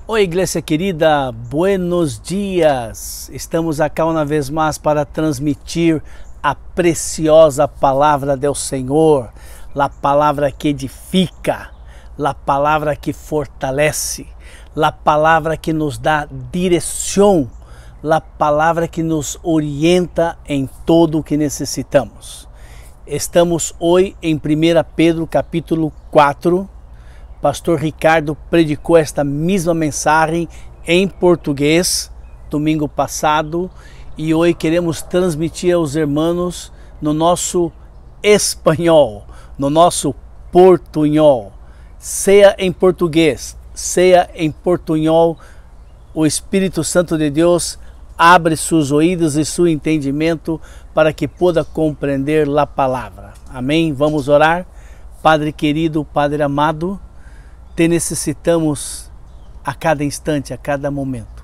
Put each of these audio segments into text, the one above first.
Oi, igreja querida, buenos dias! Estamos aqui uma vez mais para transmitir a preciosa palavra do Senhor, a palavra que edifica, a palavra que fortalece, a palavra que nos dá direção, a palavra que nos orienta em todo o que necessitamos. Estamos hoje em 1 Pedro capítulo 4. Pastor Ricardo predicou esta mesma mensagem em português domingo passado e hoje queremos transmitir aos irmãos no nosso espanhol, no nosso portunhol. Seja em português, seja em portunhol, o Espírito Santo de Deus abre seus ouvidos e seu entendimento para que possa compreender a palavra. Amém? Vamos orar. Padre querido, Padre amado, te necessitamos a cada instante, a cada momento.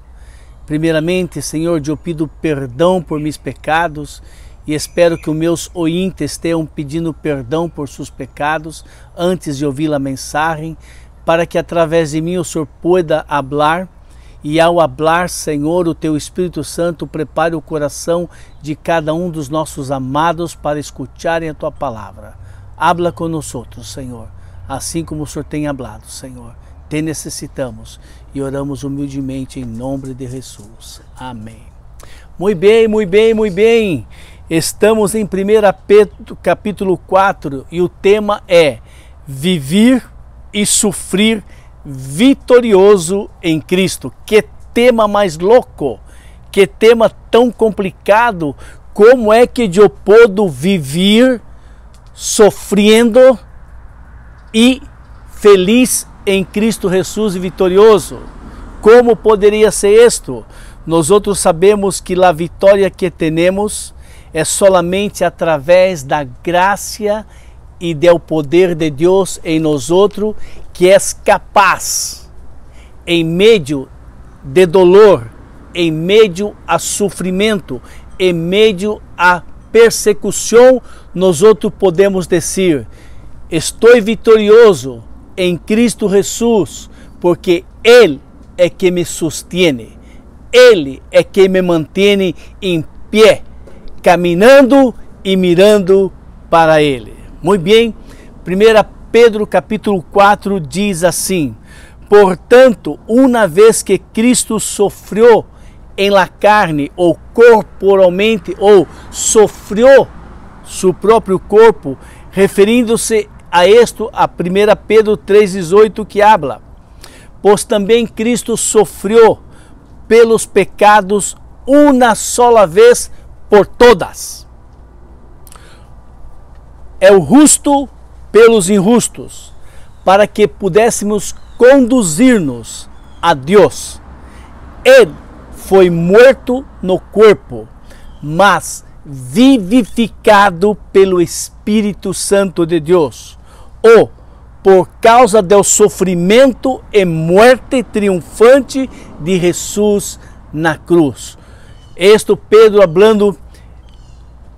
Primeiramente, Senhor, eu pido perdão por meus pecados e espero que os meus ouvintes tenham pedindo perdão por seus pecados antes de ouvir a mensagem, para que através de mim o Senhor possa falar e ao falar, Senhor, o Teu Espírito Santo prepare o coração de cada um dos nossos amados para escutarem a Tua palavra. Habla conosco, Senhor. Assim como o Senhor tem hablado, Senhor, te necessitamos e oramos humildemente em nome de Jesus. Amém. Muito bem, muito bem, muito bem. Estamos em 1 Pedro capítulo 4 e o tema é viver e sofrer vitorioso em Cristo. Que tema mais louco, que tema tão complicado. Como é que eu posso viver sofrendo e feliz em Cristo Jesus e vitorioso? Como poderia ser isto? Nós outros sabemos que a vitória que temos é solamente através da graça e do poder de Deus em nós outros, que é capaz, em meio de dolor, em meio a sofrimento, em meio a persecução, nós outros podemos dizer: estou vitorioso em Cristo Jesus, porque Ele é que me sustém, Ele é que me mantém em pé, caminhando e mirando para Ele. Muito bem, 1 Pedro capítulo 4 diz assim: portanto, uma vez que Cristo sofreu em la carne, ou corporalmente, ou sofreu seu próprio corpo, referindo-se a isto, a 1 Pedro 3,18 que habla: pois também Cristo sofreu pelos pecados uma sola vez por todas. É o justo pelos injustos, para que pudéssemos conduzir-nos a Deus. Ele foi morto no corpo, mas vivificado pelo Espírito Santo de Deus, ou por causa do sofrimento e morte triunfante de Jesus na cruz. Isto Pedro hablando,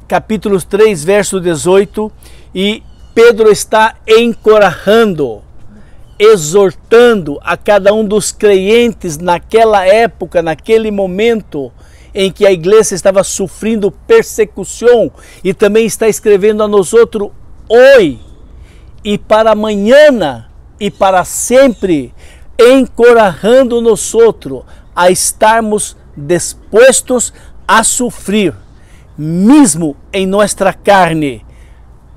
capítulo 3, verso 18, e Pedro está encorajando, exortando a cada um dos crentes naquela época, naquele momento em que a igreja estava sofrendo persecução, e também está escrevendo a nós outros hoje e para amanhã e para sempre, encorajando nós outros a estarmos dispostos a sofrer, mesmo em nossa carne,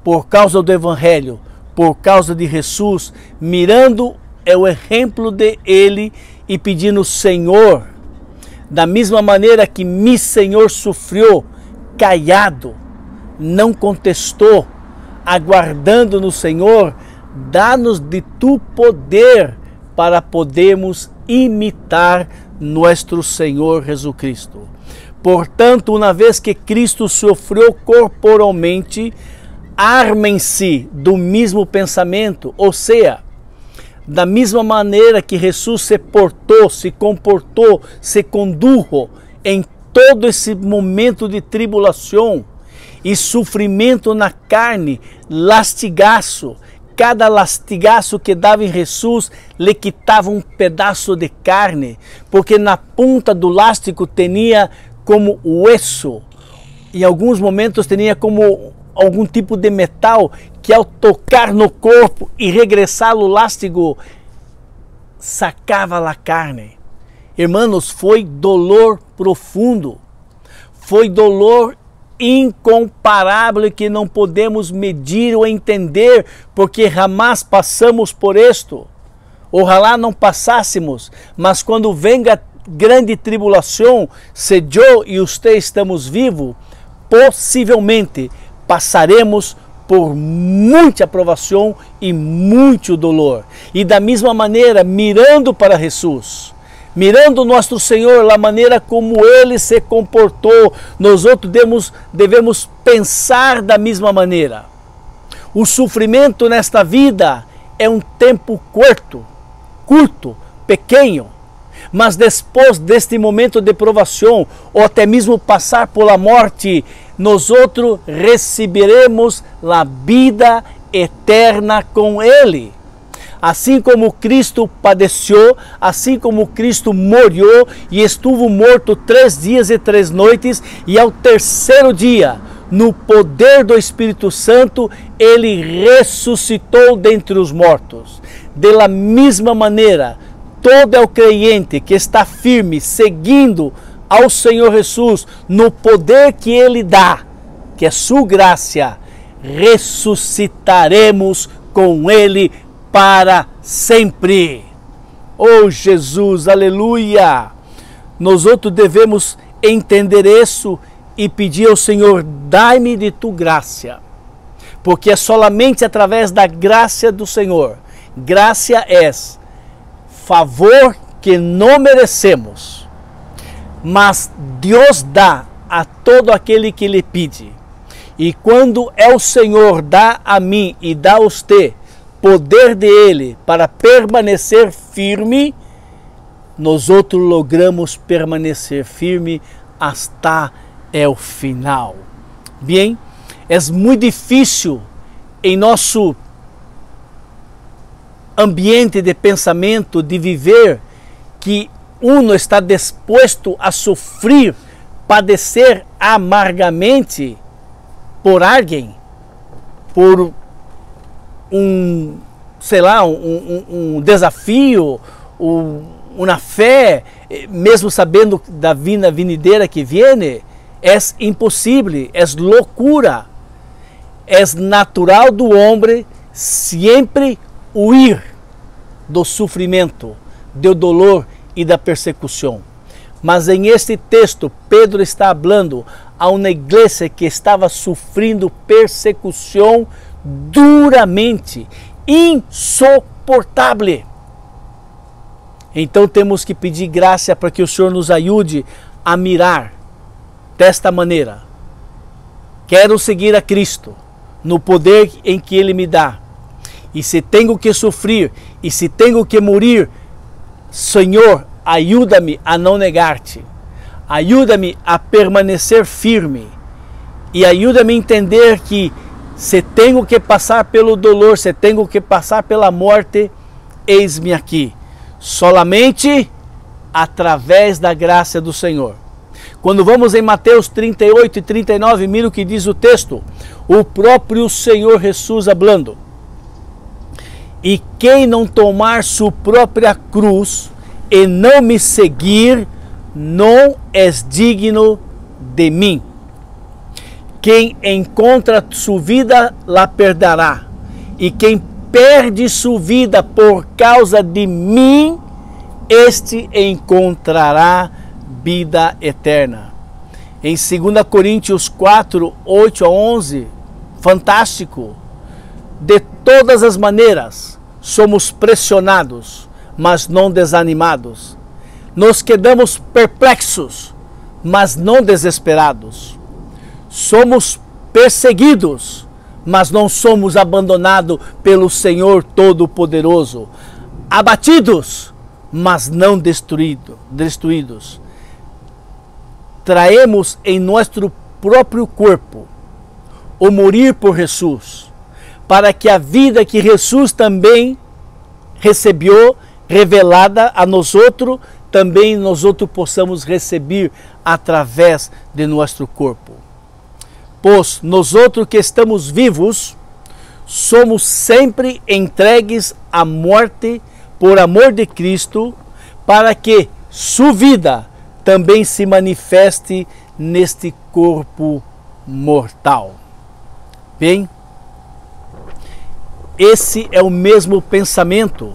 por causa do Evangelho, por causa de Jesus, mirando o exemplo de Ele e pedindo: Senhor, da mesma maneira que meu Senhor sofreu, callado, não contestou, aguardando no Senhor, dá-nos de tu poder para podermos imitar nosso Senhor Jesus Cristo. Portanto, uma vez que Cristo sofreu corporalmente, armem-se do mesmo pensamento, ou seja, da mesma maneira que Jesus se portou, se comportou, se conduziu em todo esse momento de tribulação e sofrimento na carne, lastigaço, cada lastigaço que dava em Jesus lhe quitava um pedaço de carne, porque na ponta do lástigo tinha como hueso, em alguns momentos tinha como algum tipo de metal que ao tocar no corpo e regressar o lástigo, sacava a carne. Irmãos, foi dolor profundo, foi dolor incomparável que não podemos medir ou entender, porque jamais passamos por isto. Ojalá não passássemos, mas quando venga grande tribulação, se eu e você estamos vivos, possivelmente passaremos por muita provação e muito dolor. E da mesma maneira, mirando para Jesus, mirando nosso Senhor, a maneira como Ele se comportou, nós outros devemos pensar da mesma maneira. O sofrimento nesta vida é um tempo curto, pequeno, mas depois deste momento de provação, ou até mesmo passar pela morte, nós outros receberemos a vida eterna com Ele. Assim como Cristo padeceu, assim como Cristo morreu e estuvo morto 3 dias e 3 noites, e ao terceiro dia, no poder do Espírito Santo, Ele ressuscitou dentre os mortos. De la mesma maneira, todo o crente que está firme, seguindo ao Senhor Jesus, no poder que Ele dá, que é sua graça, ressuscitaremos com Ele para sempre. Oh Jesus, aleluia! Nós outros devemos entender isso e pedir ao Senhor, dai-me de tu graça, porque é solamente através da graça do Senhor. Graça é favor que não merecemos, mas Deus dá a todo aquele que lhe pede. E quando é o Senhor dá a mim e dá a você poder dele para permanecer firme, nós outros logramos permanecer firme até o final. Bem, é muito difícil em nosso ambiente de pensamento de viver que uno está disposto a sofrer, padecer amargamente por alguém, por um desafio, uma fé, mesmo sabendo da vinda vinideira que viene, é impossível, é loucura, é natural do homem sempre huir do sofrimento, do dolor e da persecução. Mas em este texto, Pedro está falando a uma igreja que estava sofrendo persecução duramente, insuportável. Então temos que pedir graça para que o Senhor nos ajude a mirar desta maneira. Quero seguir a Cristo no poder em que Ele me dá. E se tenho que sofrer, e se tenho que morrer, Senhor, ajuda-me a não negar-te. Ajuda-me a permanecer firme. E ajuda-me a entender que se tenho que passar pelo dolor, se tenho que passar pela morte, eis-me aqui. Solamente através da graça do Senhor. Quando vamos em Mateus 38 e 39, mira o que diz o texto. O próprio Senhor Jesus falando. E quem não tomar sua própria cruz e não me seguir, não é digno de mim. Quem encontra sua vida, la perderá. E quem perde sua vida por causa de mim, este encontrará vida eterna. Em 2 Coríntios 4, 8 a 11, fantástico. De todas as maneiras, somos pressionados, mas não desanimados. Nos quedamos perplexos, mas não desesperados. Somos perseguidos, mas não somos abandonados pelo Senhor Todo-Poderoso. Abatidos, mas não destruídos. Traemos em nosso próprio corpo o morir por Jesus, para que a vida que Jesus também recebeu, revelada a nós outros, também nós outros possamos receber através de nosso corpo. Pois nós outros que estamos vivos, somos sempre entregues à morte por amor de Cristo, para que sua vida também se manifeste neste corpo mortal. Bem, esse é o mesmo pensamento.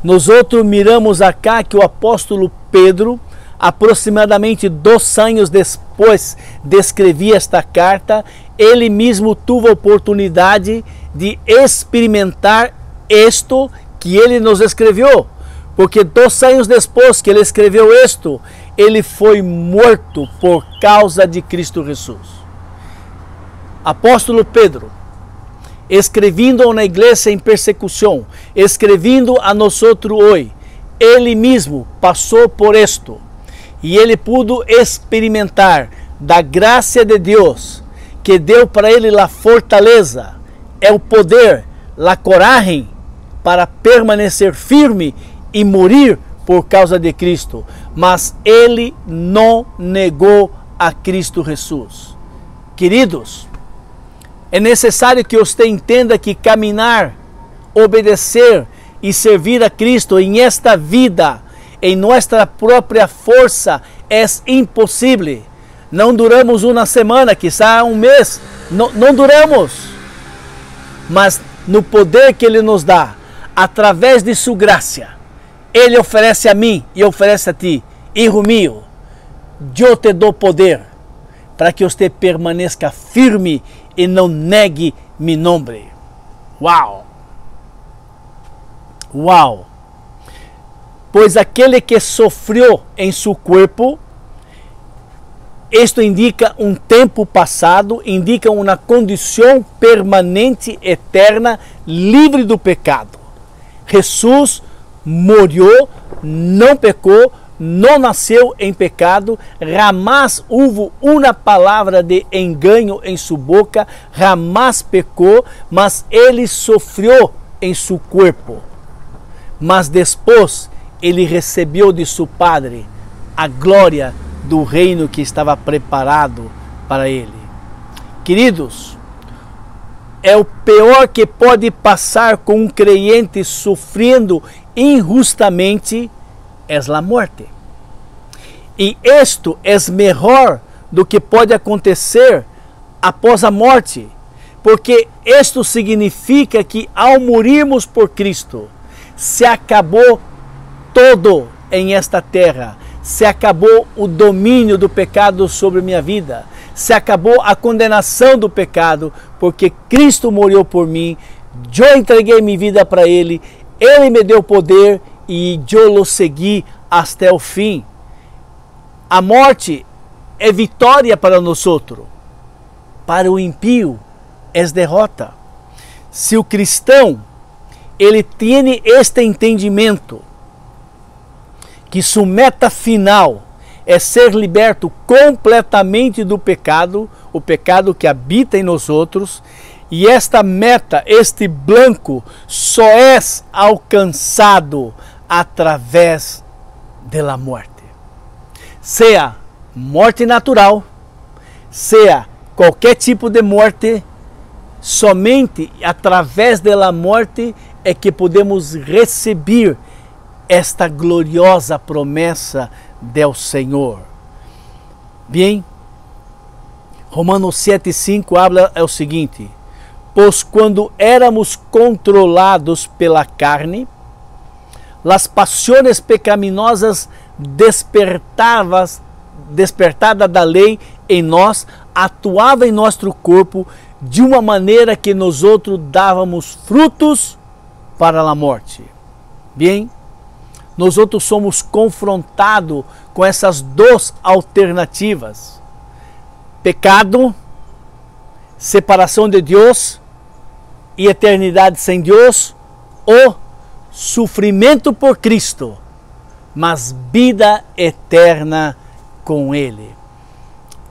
Nós outros miramos acá que o apóstolo Pedro, aproximadamente 2 anos depois de escrever esta carta, ele mesmo teve a oportunidade de experimentar isto que ele nos escreveu. Porque 2 anos depois que ele escreveu isto, ele foi morto por causa de Cristo Jesus. Apóstolo Pedro, escrevendo na igreja em persecução, escrevendo a nós outros hoje, ele mesmo passou por isto. E ele pôde experimentar da graça de Deus, que deu para ele a fortaleza, é o poder, a coragem para permanecer firme e morir por causa de Cristo. Mas ele não negou a Cristo Jesus. Queridos, é necessário que você entenda que caminhar, obedecer e servir a Cristo em esta vida, em nossa própria força, é impossível. Não duramos uma semana, quizá um mês, não duramos. Mas no poder que Ele nos dá, através de sua graça, Ele oferece a mim e oferece a ti. Hijo mío, eu te dou poder para que você permaneça firme e não negue meu nome. Uau! Uau! Pois aquele que sofreu em seu corpo, isto indica um tempo passado, indica uma condição permanente, eterna, livre do pecado. Jesus morreu, não pecou, não nasceu em pecado, jamais houve uma palavra de engano em sua boca, jamais pecou, mas ele sofreu em seu corpo. Mas depois ele recebeu de seu Padre a glória do reino que estava preparado para ele. Queridos, é o pior que pode passar com um crente sofrendo injustamente, é a morte. E isto é melhor do que pode acontecer após a morte, porque isto significa que ao morirmos por Cristo, se acabou todo em esta terra, se acabou o domínio do pecado sobre minha vida, se acabou a condenação do pecado, porque Cristo morreu por mim, eu entreguei minha vida para Ele, Ele me deu poder e eu o segui até o fim. A morte é vitória para nós outros, para o impio é derrota. Se o cristão ele tem este entendimento, que sua meta final é ser liberto completamente do pecado, o pecado que habita em nós outros, e esta meta, este blanco, só é alcançado através da morte. Seja morte natural, seja qualquer tipo de morte, somente através da morte é que podemos receber esta gloriosa promessa do Senhor. Bem, Romanos 7,5 habla é o seguinte: pois quando éramos controlados pela carne, as paixões pecaminosas despertadas da lei em nós, atuava em nosso corpo de uma maneira que nós outros dávamos frutos para a morte. Bem, nós outros somos confrontados com essas duas alternativas: pecado, separação de Deus e eternidade sem Deus, ou sofrimento por Cristo, mas vida eterna com Ele.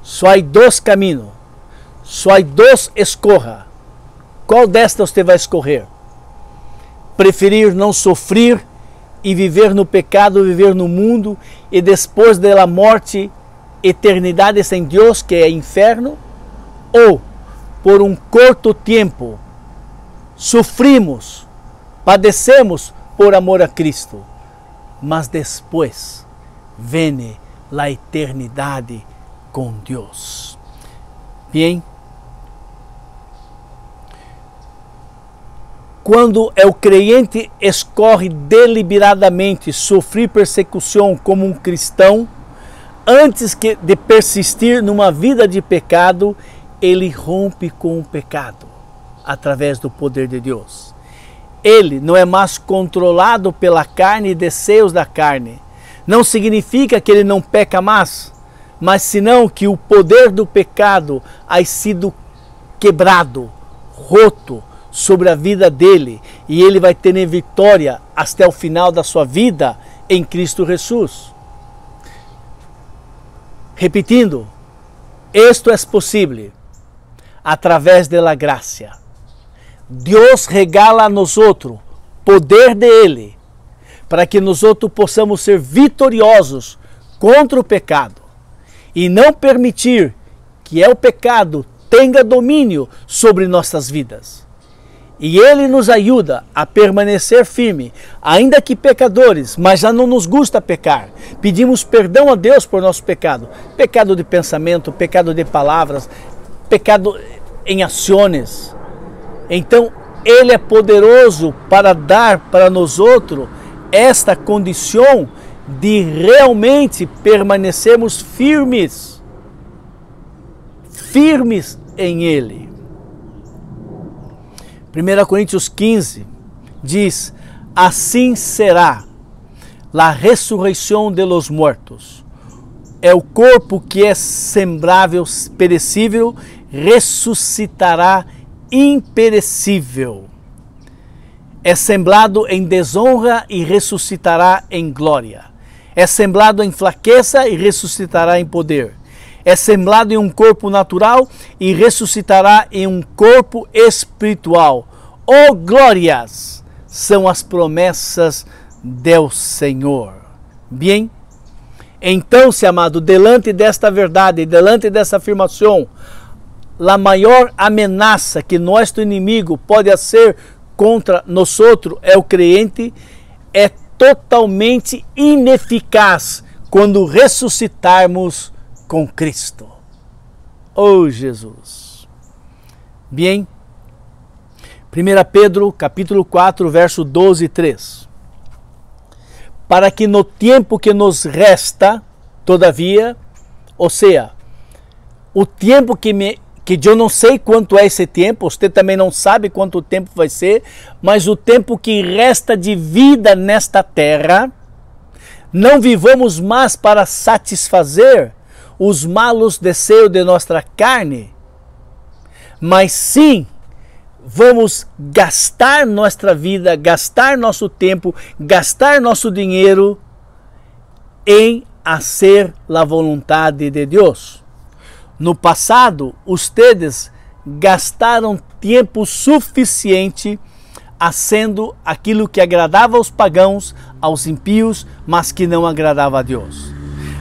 Só há dois caminhos, só há duas escolhas: Qual destas você vai escolher? Preferir não sofrer e viver no pecado, viver no mundo e depois da morte, eternidade sem Deus, que é inferno? Ou, por um curto tempo, sofrimos, padecemos por amor a Cristo, mas depois vem a eternidade com Deus? Bem, quando o crente escolhe deliberadamente sofrer persecução como um cristão, antes de persistir numa vida de pecado, ele rompe com o pecado através do poder de Deus. Ele não é mais controlado pela carne e desejos da carne. Não significa que ele não peca mais, mas senão que o poder do pecado ha sido quebrado, roto sobre a vida dele, e ele vai ter vitória até o final da sua vida em Cristo Jesus. Repetindo, isto é possível através da graça. Deus regala a nós poder dele para que nós possamos ser vitoriosos contra o pecado e não permitir que o pecado tenha domínio sobre nossas vidas. E ele nos ajuda a permanecer firme, ainda que pecadores, mas já não nos gusta pecar. Pedimos perdão a Deus por nosso pecado. Pecado de pensamento, pecado de palavras, pecado em ações. Então, ele é poderoso para dar para nós esta condição de realmente permanecermos firmes em ele. 1 Coríntios 15 diz: assim será a ressurreição de los muertos. É o corpo que é sembrável, perecível, ressuscitará imperecível. É semblado em desonra e ressuscitará em glória. É semblado em fraqueza e ressuscitará em poder. É semblado em um corpo natural e ressuscitará em um corpo espiritual. Oh, glórias são as promessas do Senhor. Bem, então, se amado, delante desta verdade, delante dessa afirmação, a maior ameaça que nosso inimigo pode ser contra nós é o crente, é totalmente ineficaz quando ressuscitarmos com Cristo. Oh, Jesus! Bem, 1 Pedro, capítulo 4, verso 12 e 3. Para que no tempo que nos resta, todavia, ou seja, o tempo que eu não sei quanto é esse tempo, você também não sabe quanto tempo vai ser, mas o tempo que resta de vida nesta terra, não vivamos mais para satisfazer os malos desejos de nossa carne, mas sim vamos gastar nossa vida, gastar nosso tempo, gastar nosso dinheiro em fazer a vontade de Deus. No passado, ustedes gastaram tempo suficiente fazendo aquilo que agradava aos pagãos, aos impíos, mas que não agradava a Deus.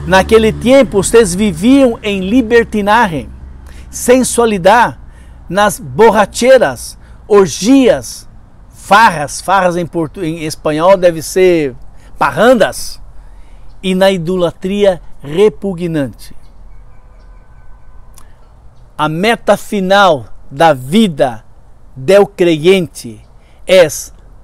Naquele tempo, vocês viviam em libertinagem, sensualidade, nas borracheiras, orgias, farras em espanhol deve ser parrandas, e na idolatria repugnante. A meta final da vida do crente é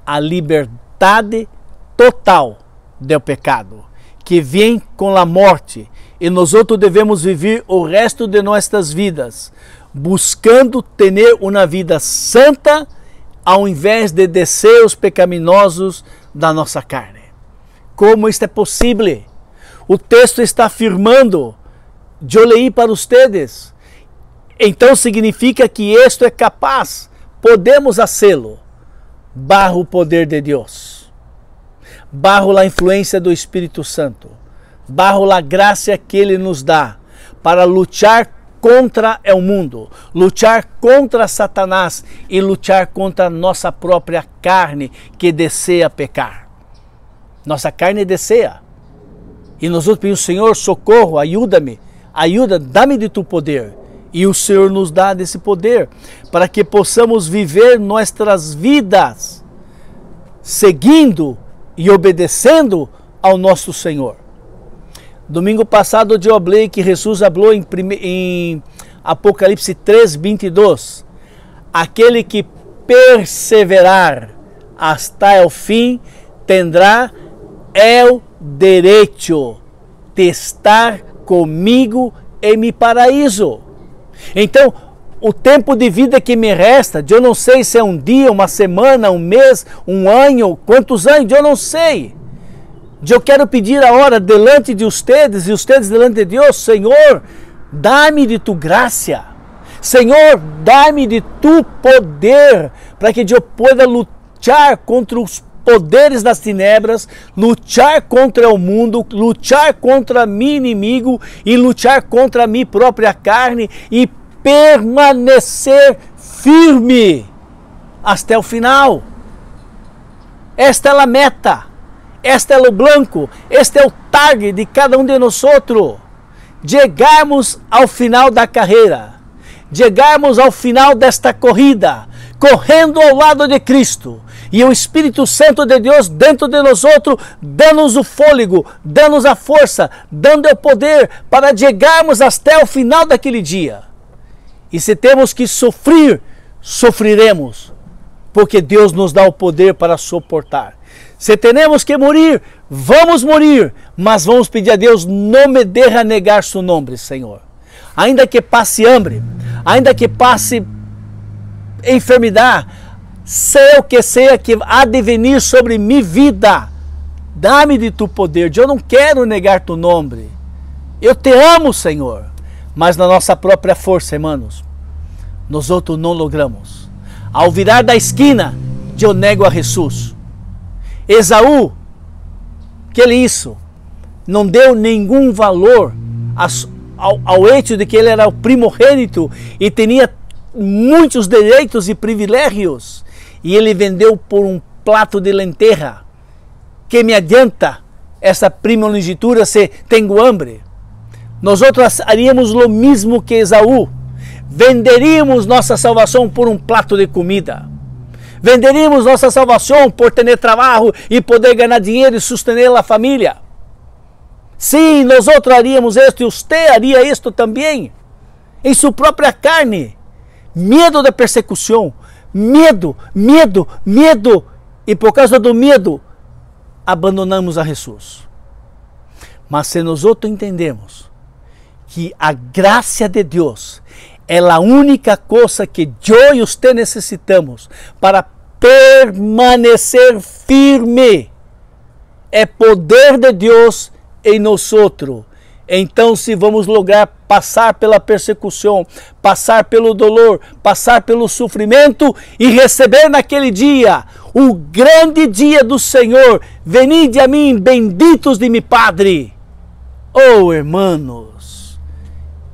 a liberdade total do pecado, que vem com a morte, e nós devemos viver o resto de nossas vidas buscando ter uma vida santa, ao invés de desejos pecaminosos da nossa carne. Como isto é possível? O texto está afirmando, eu leí para vocês, então significa que isto é capaz, podemos fazê-lo, bajo o poder de Deus, bajo a influência do Espírito Santo, bajo a graça que Ele nos dá, para lutar contra o mundo, lutar contra Satanás e lutar contra a nossa própria carne que deseja pecar. Nossa carne deseja. E nós vamos pedir, Senhor, socorro, ajuda-me, dá-me de tu poder. E o Senhor nos dá desse poder para que possamos viver nossas vidas seguindo e obedecendo ao nosso Senhor. Domingo passado eu falei que Jesus falou em Apocalipse 3:22. Aquele que perseverar até o fim terá o direito de estar comigo em meu paraíso. Então, o tempo de vida que me resta, eu não sei se é um dia, uma semana, um mês, um ano, quantos anos, eu não sei. Eu quero pedir agora delante de vocês e vocês delante de Deus, Senhor, dá-me de tu graça. Senhor, dá-me de tu poder para que eu possa lutar contra os poderes das tenebras, lutar contra o mundo, lutar contra meu inimigo e lutar contra a minha própria carne e permanecer firme até o final. Esta é a meta, este é o blanco, este é o target de cada um de nós. Chegarmos ao final da carreira, chegarmos ao final desta corrida, correndo ao lado de Cristo. E o Espírito Santo de Deus dentro de nós, dando-nos o fôlego, dando-nos a força, dando o poder para chegarmos até o final daquele dia. E se temos que sofrer, sofreremos, porque Deus nos dá o poder para suportar. Se temos que morrer, vamos morrer, mas vamos pedir a Deus, não me deixa negar seu nome, Senhor. Ainda que passe hambre, ainda que passe enfermidade, sei o que seja que há de venir sobre minha vida, dá-me de tu poder. Eu não quero negar tu nome. Eu te amo, Senhor. Mas na nossa própria força, irmãos, nós outros não logramos. Ao virar da esquina, eu nego a Jesus. Esaú, que ele isso, não deu nenhum valor ao hecho de que ele era o primogênito e tinha muitos direitos e privilégios. E ele vendeu por um prato de lenteja. Que me adianta essa primogenitura se tenho hambre? Nós outros haríamos o mesmo que Esaú. Venderíamos nossa salvação por um prato de comida. Venderíamos nossa salvação por ter trabalho e poder ganhar dinheiro e sustentar a família. Sim, nós outros haríamos isto e você haria isto também. Em sua própria carne. Medo da persecução. Medo. E por causa do medo, abandonamos a Jesus. Mas se nós outros entendemos que a graça de Deus é a única coisa que eu e você necessitamos para permanecer firme, é poder de Deus em nós outros. Então, se vamos lograr passar pela persecução, passar pelo dolor, passar pelo sofrimento e receber naquele dia, o grande dia do Senhor, venide a mim, benditos de meu Padre. Oh, hermanos,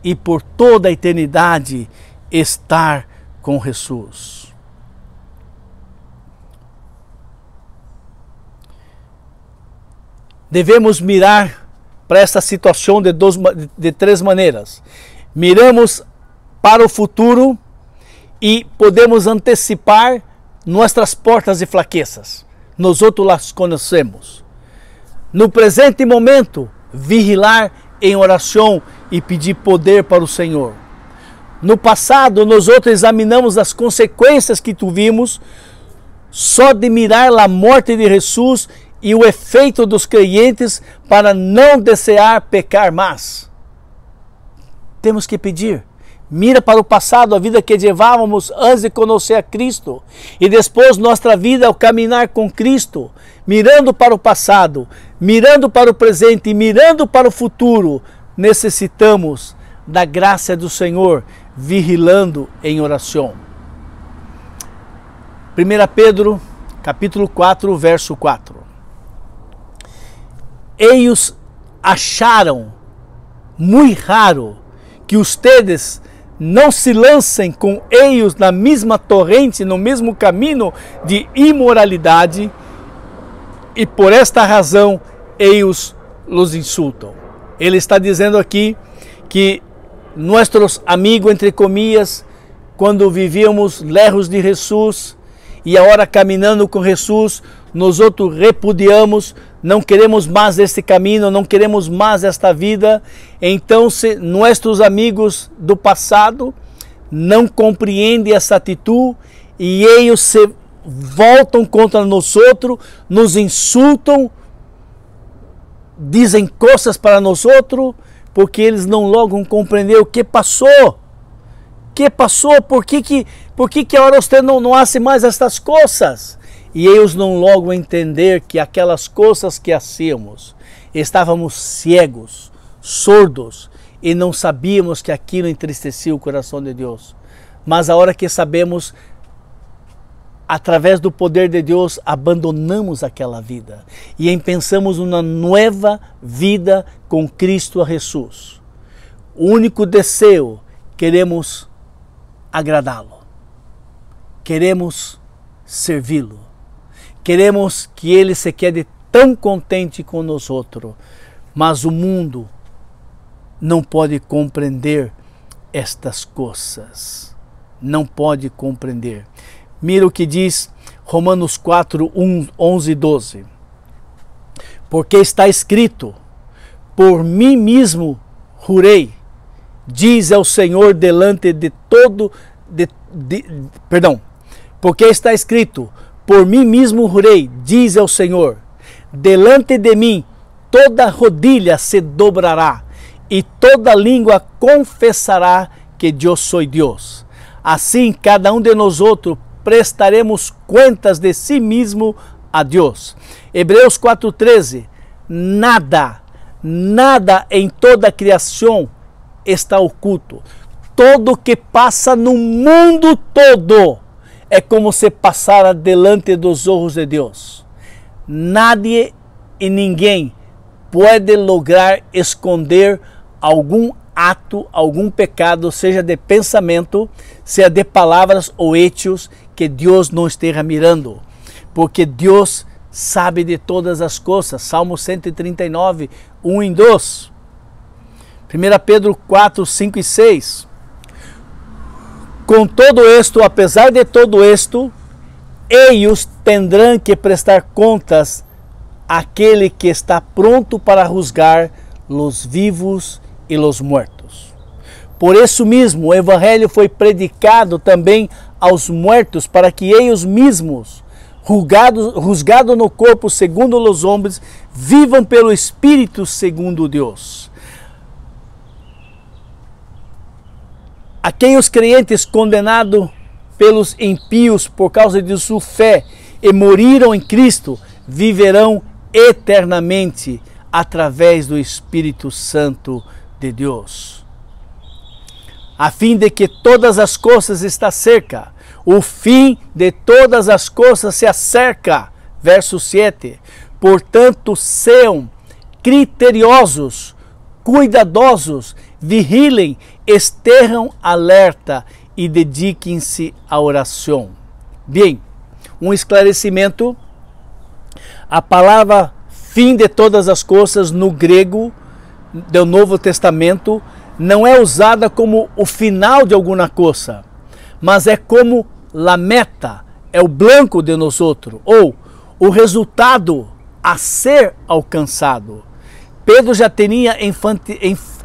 e por toda a eternidade estar com Jesus. Devemos mirar para esta situação de três maneiras. Miramos para o futuro e podemos antecipar nossas portas e fraquezas. Nós outros las conhecemos. No presente momento, vigilar em oração e pedir poder para o Senhor. No passado, nós outros examinamos as consequências que tivemos só de mirar a morte de Jesus e o efeito dos crentes para não desejar pecar mais. Temos que pedir. Mira para o passado, a vida que levávamos antes de conhecer a Cristo. E depois nossa vida ao caminhar com Cristo. Mirando para o passado, mirando para o presente e mirando para o futuro. Necessitamos da graça do Senhor, vigilando em oração. 1 Pedro, capítulo 4, verso 4. Eles acharam muito raro que ustedes não se lancem com eles na mesma torrente, no mesmo caminho de imoralidade, e por esta razão eles los insultam. Ele está dizendo aqui que nossos amigos, entre comillas, quando vivíamos lejos de Jesus e agora caminhando com Jesus, nós outros repudiamos, não queremos mais este caminho, não queremos mais esta vida. Então, se nossos amigos do passado não compreendem essa atitude e eles se voltam contra nós outros, nos insultam, dizem coisas para nós outros, porque eles não logam compreender o que passou. Que passou? Por que agora você não hace mais estas coisas? E eles não logam entender que aquelas coisas que hacíamos, estávamos cegos, surdos, e não sabíamos que aquilo entristecia o coração de Deus. Mas a hora que sabemos, através do poder de Deus, abandonamos aquela vida e pensamos uma nova vida com Cristo Jesus. O único desejo, queremos agradá-lo, queremos servi-lo, queremos que Ele se quede tão contente com nós outros, mas o mundo não pode compreender estas coisas, não pode compreender. Mira o que diz Romanos 4, 11 e 12. Porque está escrito, por mim mesmo jurei, diz ao Senhor delante de todo, porque está escrito, por mim mesmo jurei, diz ao Senhor, delante de mim toda rodilha se dobrará e toda língua confessará que eu sou Deus. Assim, cada um de nós outros prestaremos contas de si mesmo a Deus. Hebreus 4:13, nada em toda a criação está oculto. Todo que passa no mundo todo é como se passara delante dos olhos de Deus. Nadie e ninguém pode lograr esconder algum ato, algum pecado, seja de pensamento, seja de palavras ou hechos, que Deus não esteja mirando, porque Deus sabe de todas as coisas. Salmo 139, 1 e 2. 1 Pedro 4, 5 e 6. Com todo isto, apesar de todo isto, eles terão que prestar contas àquele que está pronto para juzgar os vivos e os mortos. Por isso mesmo, o Evangelho foi predicado também aos mortos, para que eles mesmos, juzgados no corpo segundo os homens, vivam pelo Espírito segundo Deus. Aqueles crentes condenados pelos impíos por causa de sua fé e moriram em Cristo, viverão eternamente através do Espírito Santo de Deus. A fim de que todas as coisas está cerca, o fim de todas as coisas se acerca. Verso 7. Portanto, sejam criteriosos, cuidadosos, vigilem, estejam alerta e dediquem-se à oração. Bem, um esclarecimento. A palavra fim de todas as coisas no grego do Novo Testamento não é usada como o final de alguma coisa, mas é como a meta, é o blanco de nós outros, ou o resultado a ser alcançado. Pedro já tinha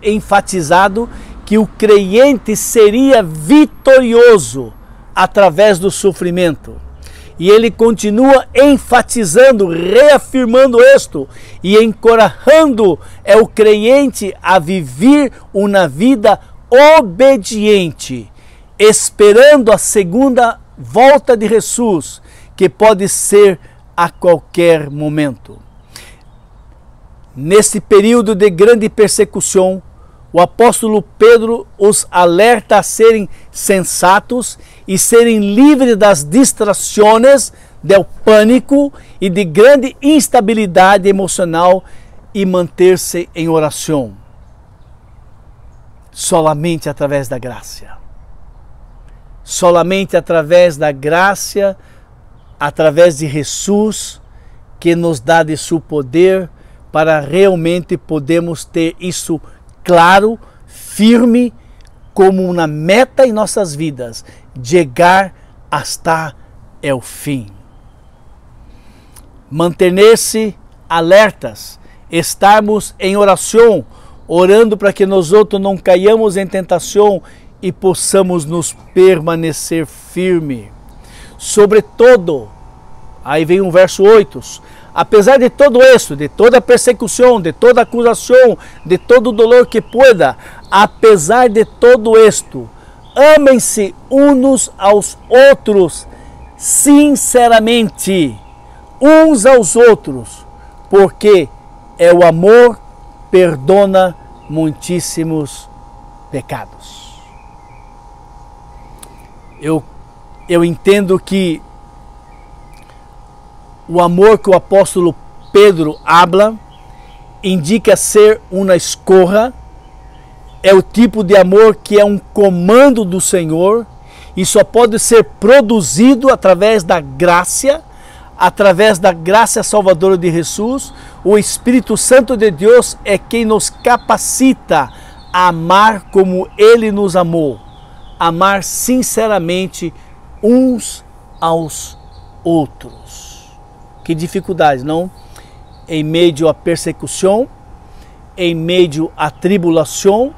enfatizado que o crente seria vitorioso através do sofrimento. E ele continua enfatizando, reafirmando isto e encorajando o crente a viver uma vida obediente, esperando a segunda volta de Jesus, que pode ser a qualquer momento. Nesse período de grande persecução, o apóstolo Pedro os alerta a serem sensatos e serem livres das distrações, do pânico e de grande instabilidade emocional e manter-se em oração. Solamente através da graça. Solamente através da graça, através de Jesus, que nos dá de seu poder para realmente podermos ter isso claro, firme, como uma meta em nossas vidas, chegar hasta o fim. Manter-se alertas, estarmos em oração, orando para que nós outros não caiamos em tentação e possamos nos permanecer firme. Sobretudo, aí vem um verso 8, apesar de todo isso, de toda persecução, de toda acusação, de todo dolor que pueda, apesar de todo isto, amem-se uns aos outros sinceramente, uns aos outros, porque o amor perdona muitíssimos pecados. Eu entendo que o amor que o apóstolo Pedro habla indica ser uma escorra, é o tipo de amor que é um comando do Senhor e só pode ser produzido através da graça salvadora de Jesus. O Espírito Santo de Deus é quem nos capacita a amar como Ele nos amou, amar sinceramente uns aos outros. Que dificuldade, não? Em meio à persecução, em meio à tribulação,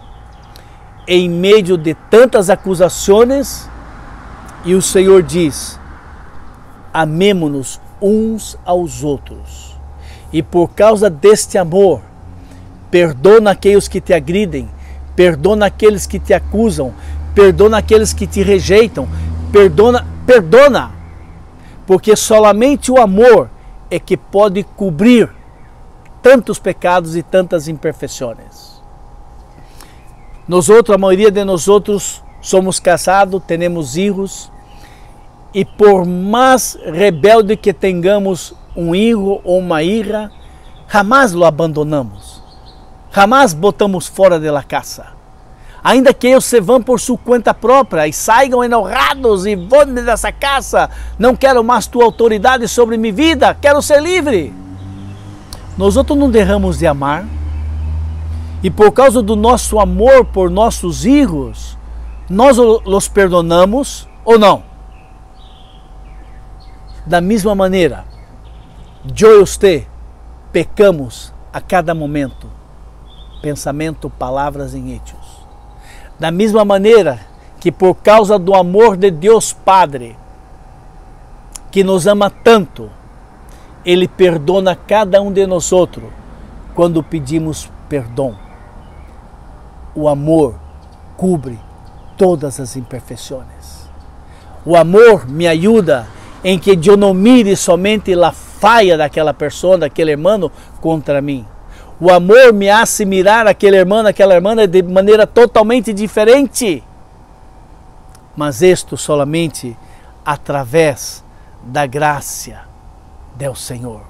em meio de tantas acusações, e o Senhor diz: amemo-nos uns aos outros. E por causa deste amor, perdona aqueles que te agridem, perdona aqueles que te acusam, perdona aqueles que te rejeitam, perdona, porque solamente o amor é que pode cobrir tantos pecados e tantas imperfeições. A maioria de nós outros somos casados, temos filhos, e por mais rebelde que tenhamos um filho ou uma filha, jamais o abandonamos, jamais botamos fora da casa. Ainda que eles se vão por sua conta própria e saiam enojados e vão dessa casa, não quero mais tua autoridade sobre minha vida, quero ser livre. Nós outros não derramos de amar, e por causa do nosso amor por nossos filhos, nós os perdonamos ou não? Da mesma maneira, eu e você pecamos a cada momento, pensamento, palavras e hechos. Da mesma maneira que por causa do amor de Deus Padre, que nos ama tanto, Ele perdona cada um de nós outros quando pedimos perdão. O amor cobre todas as imperfeições. O amor me ajuda em que eu não mire somente a falha daquela pessoa, daquele irmão contra mim. O amor me hace mirar aquele irmão, aquela irmã de maneira totalmente diferente. Mas isto solamente através da graça do Senhor.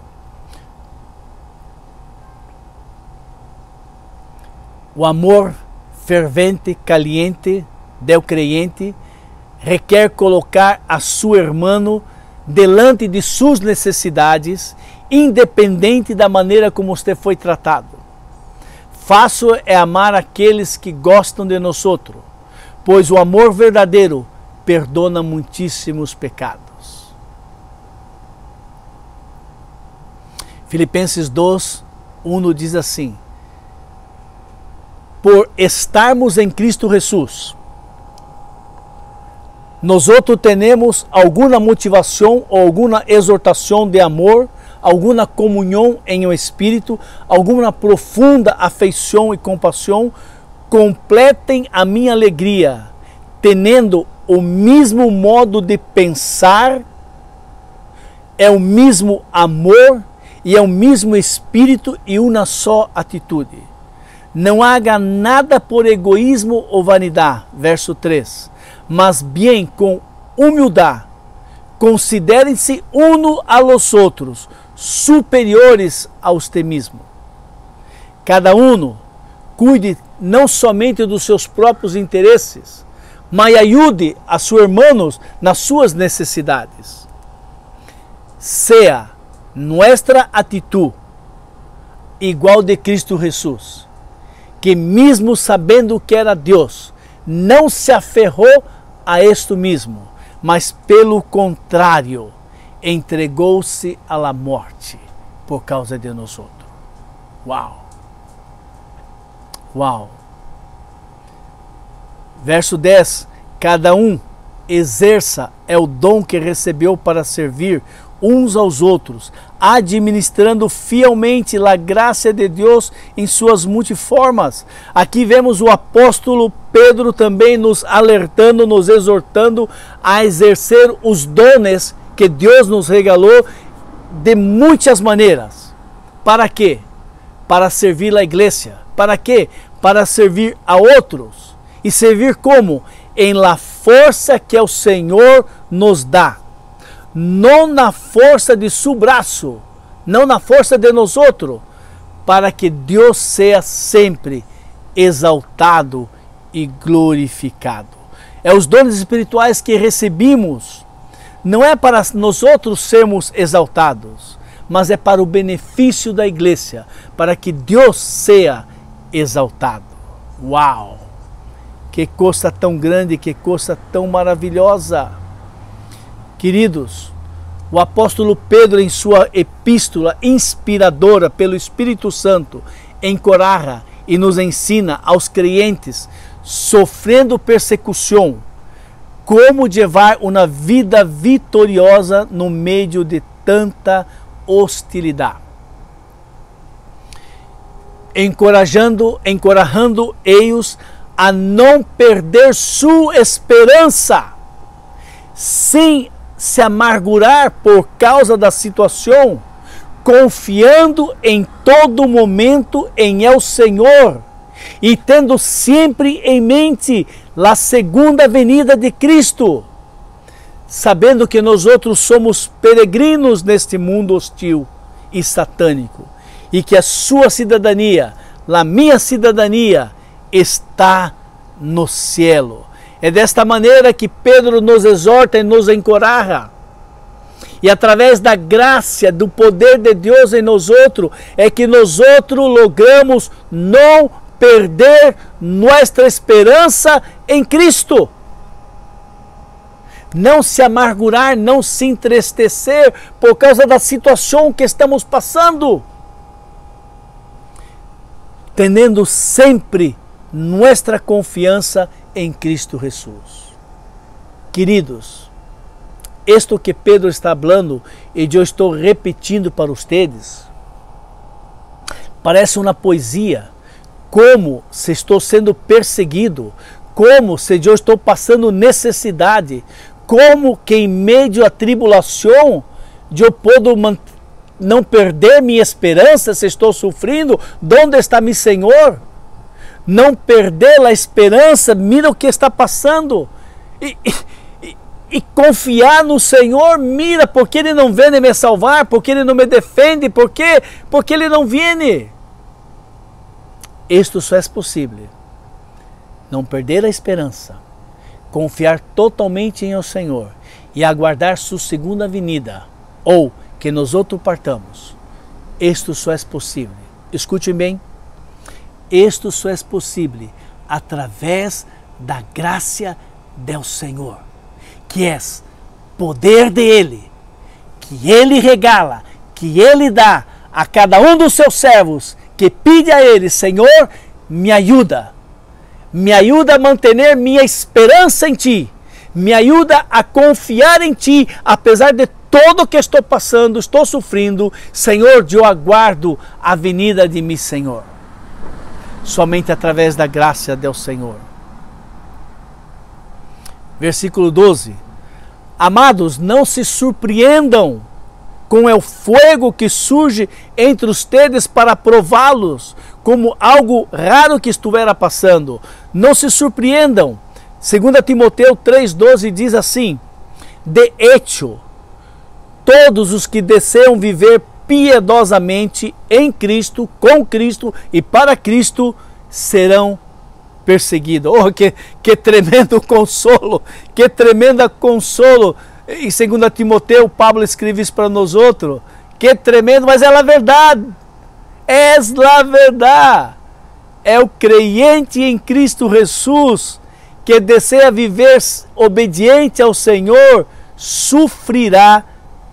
O amor fervente, caliente do crente requer colocar a seu irmão delante de suas necessidades, independente da maneira como você foi tratado. Fácil é amar aqueles que gostam de nós outros, pois o amor verdadeiro perdona muitíssimos pecados. Filipenses 2:1 diz assim: por estarmos em Cristo Jesus, nós outros temos alguma motivação ou alguma exortação de amor, alguma comunhão em o Espírito, alguma profunda afeição e compaixão, completem a minha alegria, tendo o mesmo modo de pensar, é o mesmo amor e é o mesmo Espírito e uma só atitude. Não haga nada por egoísmo ou vanidade, verso 3, mas bem com humildade, considerem-se uns a los outros superiores a usted mesmo. Cada um cuide não somente dos seus próprios interesses, mas ajude a seus irmãos nas suas necessidades. Sea nuestra atitude igual de Cristo Jesus, que mesmo sabendo que era Deus, não se aferrou a isto mesmo, mas pelo contrário, entregou-se à morte por causa de nós outros. Uau! Uau! Verso 10. Cada um exerça o dom que recebeu para servir uns aos outros, administrando fielmente a graça de Deus em suas multiformas. Aqui vemos o apóstolo Pedro também nos alertando, nos exortando a exercer os dons que Deus nos regalou de muitas maneiras. Para quê? Para servir a igreja. Para quê? Para servir a outros. E servir como? Em la força que o Senhor nos dá. Não na força de seu braço, não na força de nós outros, para que Deus seja sempre exaltado e glorificado. É os dons espirituais que recebemos, não é para nós outros sermos exaltados, mas é para o benefício da igreja, para que Deus seja exaltado. Uau! Que coisa tão grande, que coisa tão maravilhosa! Queridos, o apóstolo Pedro, em sua epístola inspiradora pelo Espírito Santo, encoraja e nos ensina aos crentes, sofrendo persecução, como levar uma vida vitoriosa no meio de tanta hostilidade. Encorajando eles a não perder sua esperança, sem se amargurar por causa da situação, confiando em todo momento em el Senhor e tendo sempre em mente a segunda venida de Cristo, sabendo que nós outros somos peregrinos neste mundo hostil e satânico e que a sua cidadania, a minha cidadania, está no cielo. É desta maneira que Pedro nos exorta e nos encoraja. E através da graça, do poder de Deus em nós outros, é que nós outros logramos não perder nossa esperança em Cristo. Não se amargurar, não se entristecer por causa da situação que estamos passando. Tendo sempre nossa confiança em Cristo Jesus. Queridos, isto que Pedro está falando e eu estou repetindo para vocês, parece uma poesia, como se estou sendo perseguido, como se eu estou passando necessidade, como que em meio à tribulação eu posso não perder minha esperança se estou sofrendo. Onde está meu Senhor? Não perder a esperança, mira o que está passando. E confiar no Senhor, mira, porque Ele não vem me salvar, porque Ele não me defende, porque Ele não vem. Isto só é possível. Não perder a esperança, confiar totalmente em o Senhor e aguardar sua segunda vinda, ou que nós outros partamos. Isto só é possível. Escute bem. Isto só é possível através da graça do Senhor, que é poder dele, que Ele regala, que Ele dá a cada um dos seus servos, que pede a Ele: Senhor, me ajuda a manter minha esperança em Ti, me ajuda a confiar em Ti, apesar de tudo que estou passando, estou sofrendo. Senhor, eu aguardo a vinda de meu Senhor. Somente através da graça do Senhor. Versículo 12. Amados, não se surpreendam com o fogo que surge entre ustedes para prová-los, como algo raro que estivera passando. Não se surpreendam. 2 Timoteu 3,12 diz assim: de hecho, todos os que desejam viver piedosamente em Cristo, com Cristo e para Cristo, serão perseguidos. Oh, que tremendo consolo, que tremenda consolo. Em 2 Timoteu, Pablo escreve isso para nós outros. Que tremendo, mas é a verdade. É a verdade. É o crente em Cristo Jesus que deseja viver obediente ao Senhor, sofrerá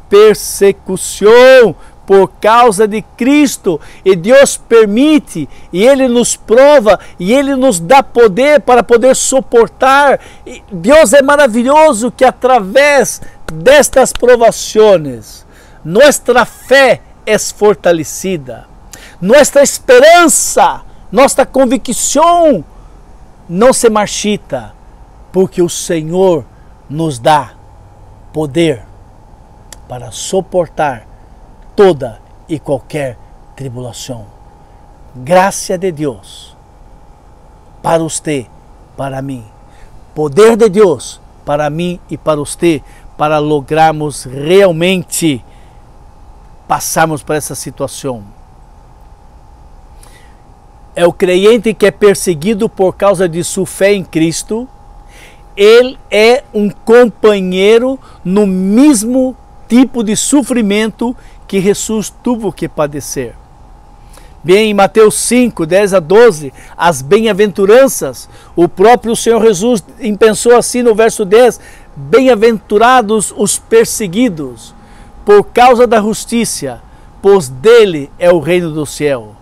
persecução por causa de Cristo. E Deus permite, e Ele nos prova, e Ele nos dá poder para poder suportar. E Deus é maravilhoso que através destas provações, nossa fé é fortalecida, nossa esperança, nossa convicção não se marchita, porque o Senhor nos dá poder para suportar toda e qualquer tribulação. Graça de Deus para você, para mim. Poder de Deus para mim e para você, para lograrmos realmente passarmos por essa situação. É o crente que é perseguido por causa de sua fé em Cristo. Ele é um companheiro no mesmo tipo de sofrimento que Jesus teve que padecer. Bem, em Mateus 5, 10 a 12, as bem-aventuranças, o próprio Senhor Jesus pensou assim no verso 10, bem-aventurados os perseguidos por causa da justiça, pois dele é o reino do céu.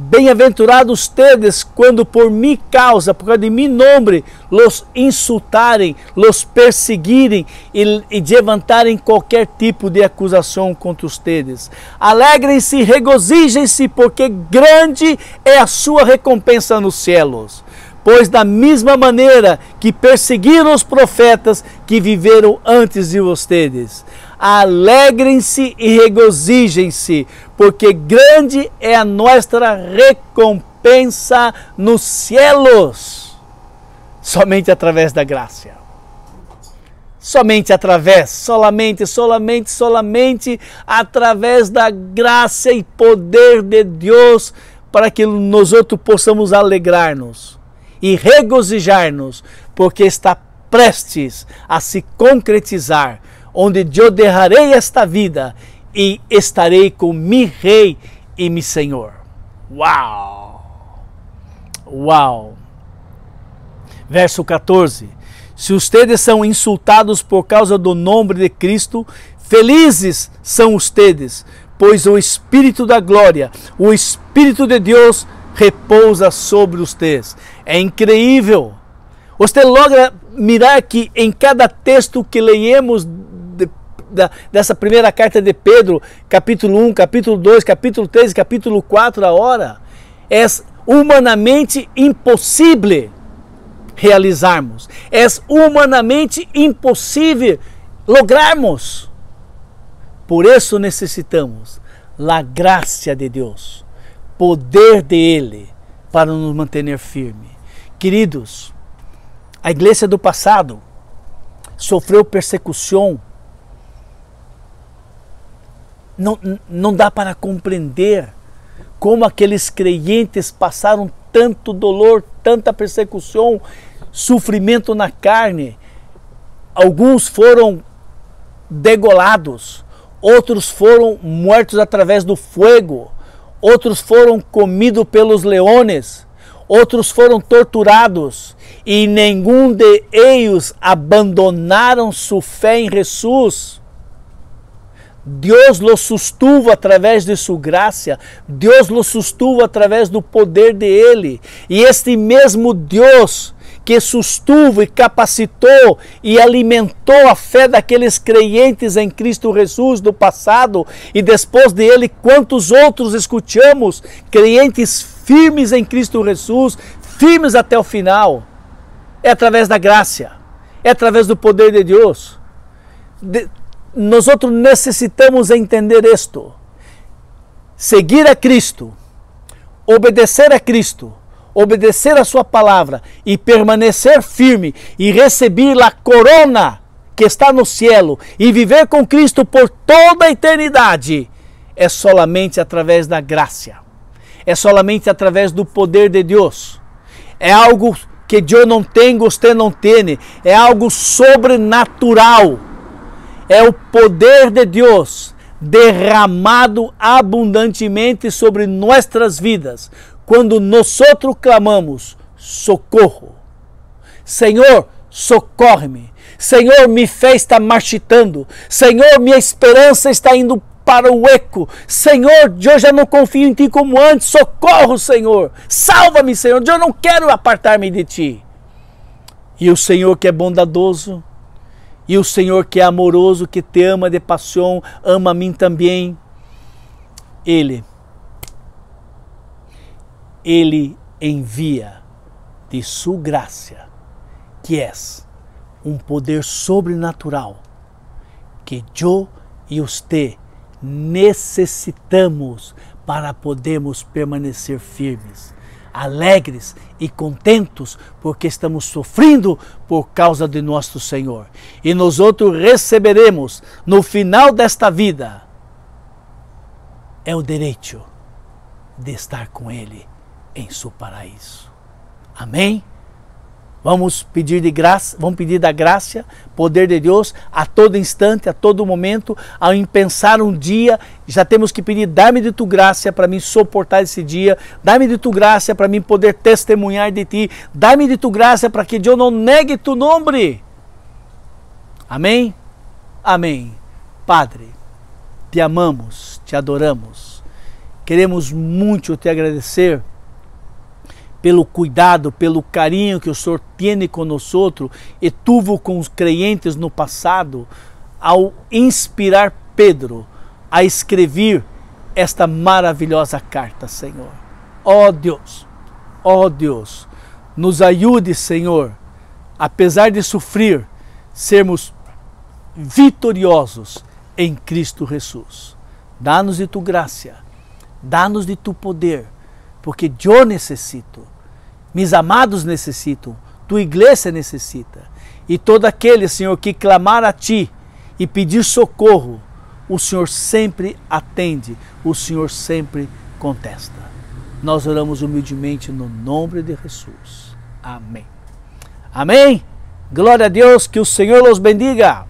Bem-aventurados tedes quando por minha causa, por causa de meu nome, los insultarem, los perseguirem e levantarem qualquer tipo de acusação contra ustedes. Alegrem-se e regozijem-se, porque grande é a sua recompensa nos céus. Pois da mesma maneira que perseguiram os profetas que viveram antes de vocês. Alegrem-se e regozijem-se, porque grande é a nossa recompensa nos céus. Somente através da graça. Somente através, somente através da graça e poder de Deus, para que nós outros possamos alegrar-nos e regozijar-nos, porque está prestes a se concretizar, onde eu derrarei esta vida e estarei com meu Rei e meu Senhor. Uau! Uau! Verso 14. Se ustedes são insultados por causa do nome de Cristo, felizes são ustedes, pois o Espírito da glória, o Espírito de Deus repousa sobre ustedes. É incrível. Você logra mirar que em cada texto que leemos dessa primeira carta de Pedro, capítulo 1, capítulo 2, capítulo 3, capítulo 4, é humanamente impossível realizarmos. É humanamente impossível lograrmos. Por isso necessitamos a graça de Deus, poder de Ele, para nos manter firme. Queridos, a igreja do passado sofreu persecução. Não dá para compreender como aqueles crentes passaram tanto dolor, tanta persecução, sofrimento na carne. Alguns foram degolados, outros foram mortos através do fogo, outros foram comidos pelos leões, outros foram torturados, e nenhum de eles abandonaram sua fé em Jesus. Deus los sustuvo através de sua graça, Deus los sustuvo através do poder de Ele, e este mesmo Deus que sustuvo e capacitou e alimentou a fé daqueles crentes em Cristo Jesus do passado, e depois de Ele, quantos outros escutamos, crentes firmes em Cristo Jesus, firmes até o final, é através da graça, é através do poder de Deus. Nós outros necessitamos entender isto. Seguir a Cristo, obedecer a Cristo, obedecer a sua palavra e permanecer firme e receber a corona que está no cielo e viver com Cristo por toda a eternidade, é solamente através da graça. é solamente através do poder de Deus. É algo que Deus não tem, você não tem. É algo sobrenatural. É o poder de Deus derramado abundantemente sobre nossas vidas. Quando nós clamamos, socorro. Senhor, socorre-me. Senhor, minha fé está marchitando. Senhor, minha esperança está indo para o eco. Senhor, eu já não confio em Ti como antes. Socorro, Senhor. Salva-me, Senhor. Eu não quero apartar-me de Ti. E o Senhor que é bondadoso, e o Senhor que é amoroso, que te ama de paixão, ama a mim também. Ele envia de sua graça, que é um poder sobrenatural, que eu e você necessitamos para podermos permanecer firmes, alegres e contentos, porque estamos sofrendo por causa de nosso Senhor. E nós outros receberemos no final desta vida o direito de estar com Ele em seu paraíso. Amém? Vamos pedir de graça, vamos pedir da graça, poder de Deus a todo instante, a todo momento. Ao pensar um dia, já temos que pedir: dá-me de tu graça para mim suportar esse dia, dá-me de tu graça para mim poder testemunhar de ti, dá-me de tu graça para que eu não negue tu nome. Amém? Amém. Padre, te amamos, te adoramos, queremos muito te agradecer pelo cuidado, pelo carinho que o Senhor tem conosco e tuvo com os crentes no passado, ao inspirar Pedro a escrever esta maravilhosa carta, Senhor. Ó Deus, nos ajude, Senhor, apesar de sofrer, sermos vitoriosos em Cristo Jesus. Dá-nos de tu graça, dá-nos de tu poder, porque eu necessito, meus amados necessitam, tua igreja necessita. E todo aquele, Senhor, que clamar a Ti e pedir socorro, o Senhor sempre atende, o Senhor sempre contesta. Nós oramos humildemente no nome de Jesus. Amém. Amém. Glória a Deus, que o Senhor os bendiga.